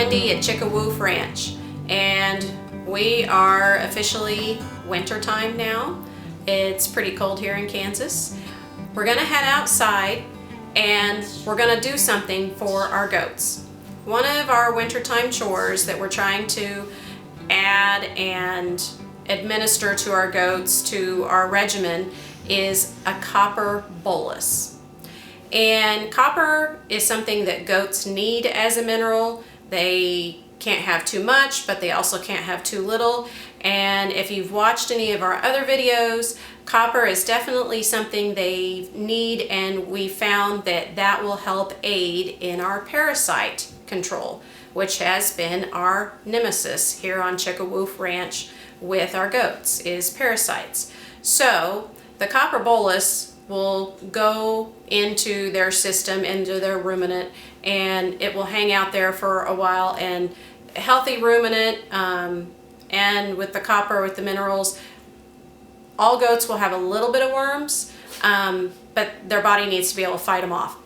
Wendy at Chick-a-Woof Ranch, and we are officially wintertime now. It's pretty cold here in Kansas. We're gonna head outside and we're gonna do something for our goats. One of our wintertime chores that we're trying to add and administer to our goats, to our regimen, is a copper bolus. And copper is something that goats need as a mineral. They can't have too much, but they also can't have too little. And if you've watched any of our other videos, copper is definitely something they need, and we found that that will help aid in our parasite control, which has been our nemesis here on Chick-a-Woof Ranch with our goats, is parasites. So the copper bolus will go into their system, into their ruminant, and it will hang out there for a while. And a healthy ruminant, and with the copper, with the minerals, all goats will have a little bit of worms, but their body needs to be able to fight them off.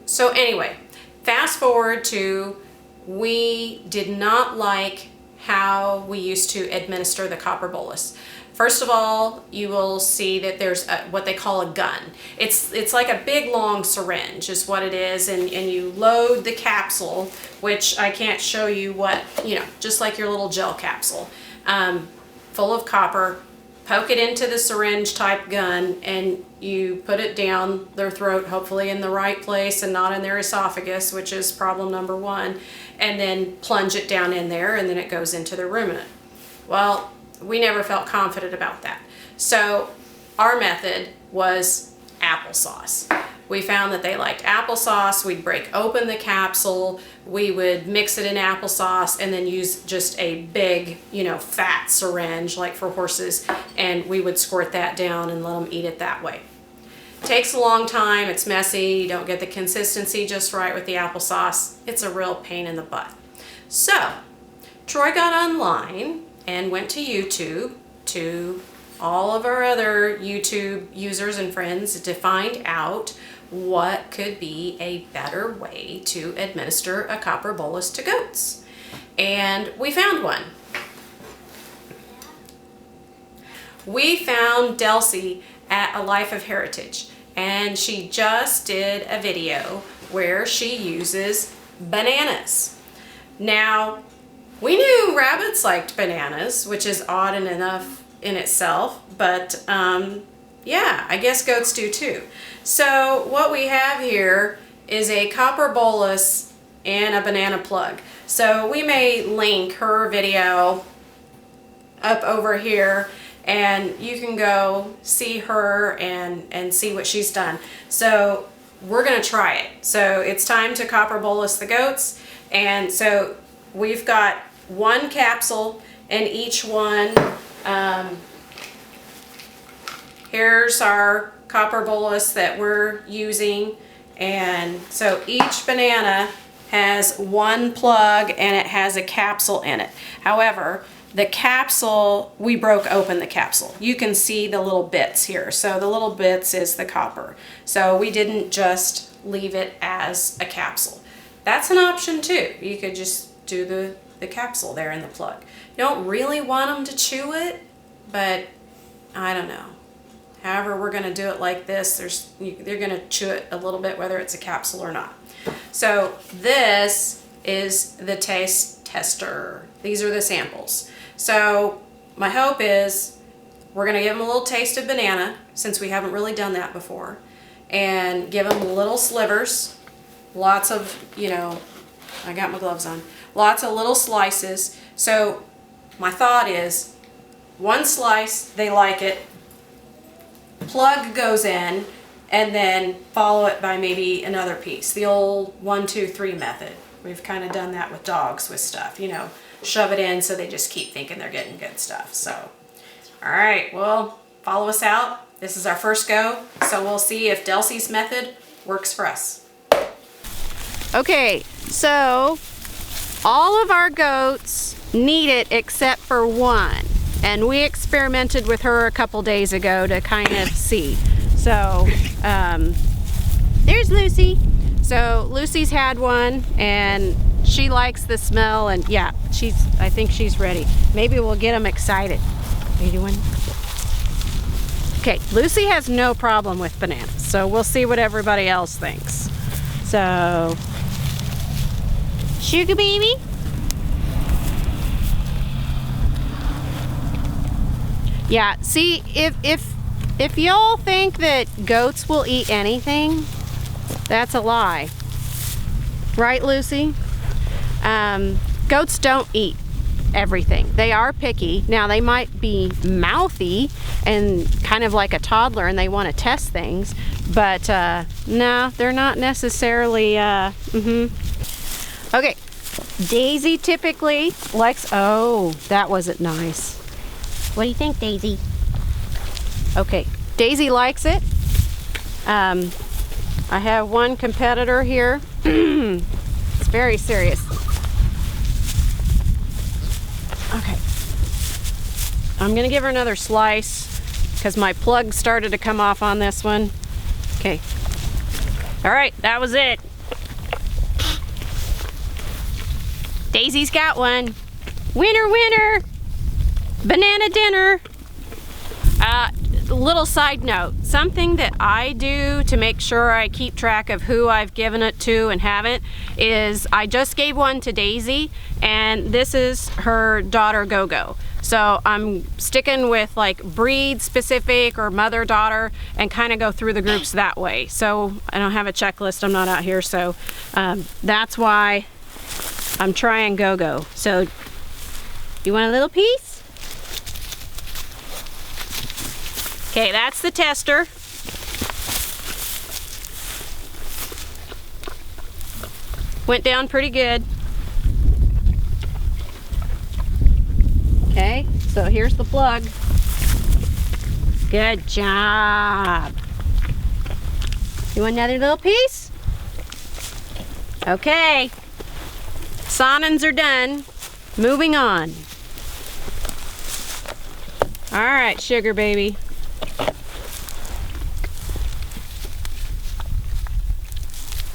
So anyway, fast forward to, we did not like how we used to administer the copper bolus. First of all, you will see that there's what they call a gun. It's like a big long syringe is what it is, and you load the capsule, which I can't show you what, just like your little gel capsule, full of copper, poke it into the syringe type gun, and you put it down their throat, hopefully in the right place and not in their esophagus, which is problem number one, and then plunge it down in there, and then it goes into the ruminant. Well, we never felt confident about that. So our method was applesauce. We found that they liked applesauce. We'd break open the capsule, we would mix it in applesauce, and then use just a big, fat syringe like for horses, and we would squirt that down and let them eat it that way. Takes a long time, it's messy, you don't get the consistency just right with the applesauce. It's a real pain in the butt. So Troy got online and went to YouTube, to all of our other YouTube users and friends, to find out what could be a better way to administer a copper bolus to goats. And we found one. We found Delci at A Life of Heritage, and she just did a video where she uses bananas. Now, we knew rabbits liked bananas, which is odd and enough in itself, but yeah, I guess goats do too. So what we have here is a copper bolus and a banana plug. So we may link her video up over here, and you can go see her and see what she's done. So we're gonna try it. So it's time to copper bolus the goats, and so we've got one capsule in each one. Here's our copper bolus that we're using, and so each banana has one plug and it has a capsule in it. However, the capsule, we broke open the capsule. You can see the little bits here. So the little bits is the copper. So we didn't just leave it as a capsule. That's an option too. You could just do the capsule there in the plug. You don't really want them to chew it, but I don't know. However, we're gonna do it like this. They're gonna chew it a little bit, whether it's a capsule or not. So this is the taste tester. These are the samples. So my hope is we're gonna give them a little taste of banana, since we haven't really done that before, and give them little slivers, lots of, I got my gloves on, lots of little slices. So my thought is, one slice, they like it, plug goes in, and then follow it by maybe another piece. The old 1, 2, 3 method. We've kind of done that with dogs with stuff, shove it in so they just keep thinking they're getting good stuff. So, all right, well, follow us out. This is our first go, so we'll see if Delci's method works for us. Okay, so all of our goats need it except for one, and we experimented with her a couple days ago to kind of see. So there's Lucy. So Lucy's had one, and she likes the smell, and yeah, I think she's ready. Maybe we'll get them excited. Are you doing? Okay, Lucy has no problem with bananas, so we'll see what everybody else thinks. So, sugar baby. Yeah, see, if y'all think that goats will eat anything, that's a lie. Right, Lucy? Goats don't eat everything. They are picky. Now, they might be mouthy and kind of like a toddler and they want to test things, but no, they're not necessarily, Okay, Daisy typically likes, oh, that wasn't nice. What do you think, Daisy? Okay, Daisy likes it. I have one competitor here. It's very serious. Okay. I'm gonna give her another slice because my plug started to come off on this one. Okay. All right, that was it. Daisy's got one. Winner, winner. Banana dinner. Little side note, something that I do to make sure I keep track of who I've given it to and haven't is I just gave one to Daisy, and this is her daughter Go-Go. So I'm sticking with like breed specific or mother daughter and kind of go through the groups that way. So I don't have a checklist, I'm not out here, so that's why I'm trying Go-Go. So you want a little piece? Okay, that's the tester. Went down pretty good. Okay, so here's the plug. Good job. You want another little piece? Okay. Sonins are done. Moving on. All right, sugar baby.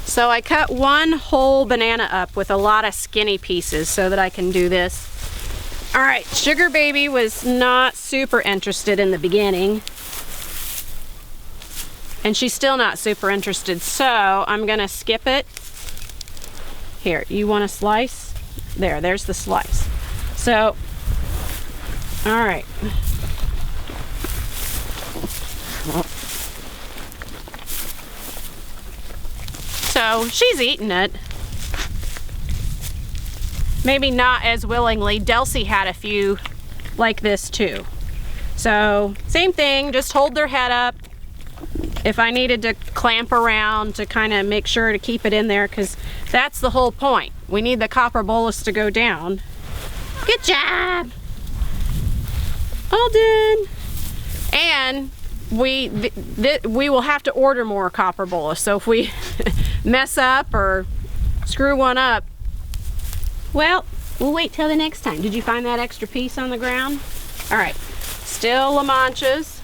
So I cut one whole banana up with a lot of skinny pieces so that I can do this. All right, sugar baby was not super interested in the beginning. And she's still not super interested, so I'm gonna skip it. Here, you want a slice? There's the slice. So, all right. So she's eating it. Maybe not as willingly. Delci had a few like this too. So same thing, just hold their head up. If I needed to clamp around to kind of make sure to keep it in there, because that's the whole point. We need the copper bolus to go down. Good job. All done. And we will have to order more copper bolus. So if we mess up or screw one up, well, we'll wait till the next time. Did you find that extra piece on the ground? All right, still La Manchas.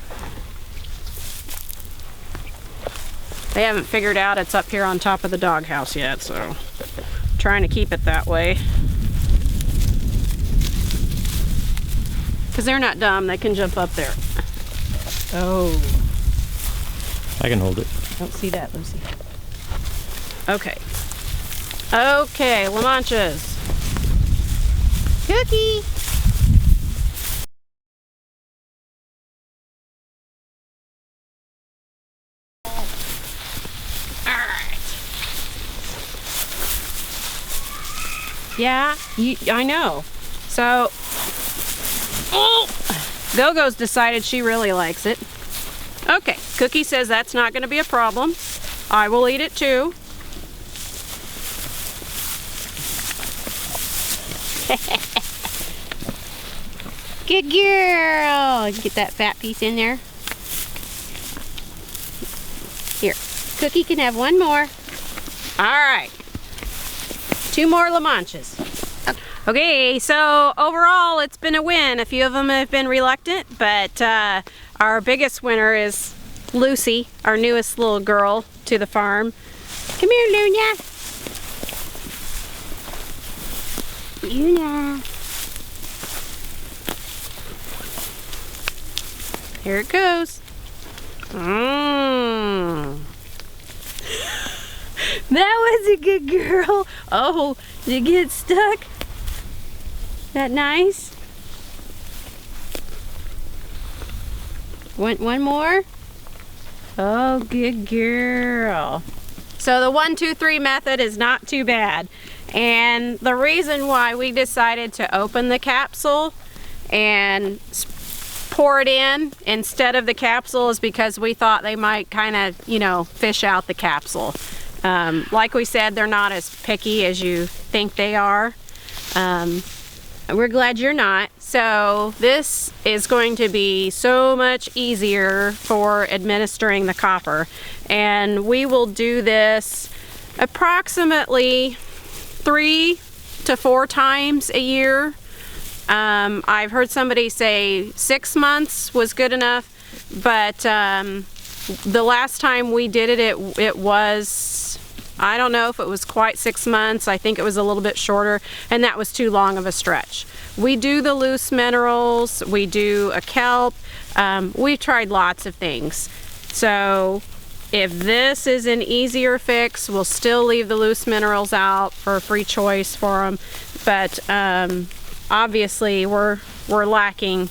They haven't figured out it's up here on top of the doghouse yet, so I'm trying to keep it that way. Because they're not dumb, they can jump up there. Oh. I can hold it. Don't see that, Lucy. Okay. Okay, La Manchas. Cookie. Alright. Yeah, I know. So, Go-Go's decided she really likes it. Okay, Cookie says that's not going to be a problem. I will eat it too. Good girl. Get that fat piece in there. Here, Cookie can have one more. All right. 2 more La Manchas. Okay, so overall it's been a win. A few of them have been reluctant, but our biggest winner is Lucy, our newest little girl to the farm. Come here, Lunya. Luna. Here it goes. That was a good girl. Oh, did it get stuck? That nice? Want one more? Oh, good girl. So the 1, 2, 3 method is not too bad. And the reason why we decided to open the capsule and pour it in instead of the capsule is because we thought they might kind of, you know, fish out the capsule. Like we said, they're not as picky as you think they are. We're glad you're not. So this is going to be so much easier for administering the copper. And we will do this approximately 3 to 4 times a year. I've heard somebody say 6 months was good enough, but the last time we did it, it was, I don't know if it was quite 6 months. I think it was a little bit shorter, and that was too long of a stretch. We do the loose minerals, we do a kelp, we've tried lots of things. So if this is an easier fix, we'll still leave the loose minerals out for a free choice for them, but obviously we're lacking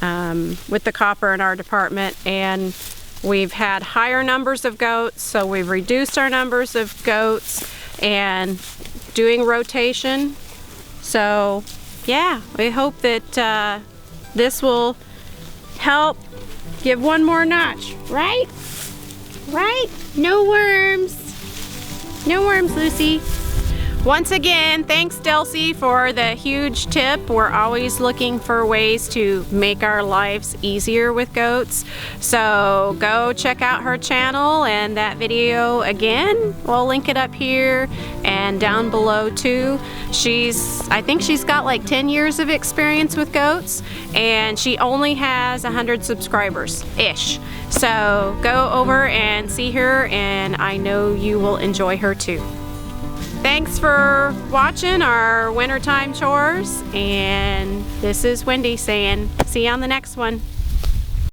with the copper in our department, and we've had higher numbers of goats, so we've reduced our numbers of goats and doing rotation. So yeah, we hope that this will help give one more notch, right? Right? No worms. No worms, Lucy. Once again, thanks Delci for the huge tip. We're always looking for ways to make our lives easier with goats. So go check out her channel and that video again. We'll link it up here and down below too. I think she's got like 10 years of experience with goats, and she only has 100 subscribers-ish. So go over and see her, and I know you will enjoy her too. Thanks for watching our wintertime chores, and this is Wendy saying, see you on the next one.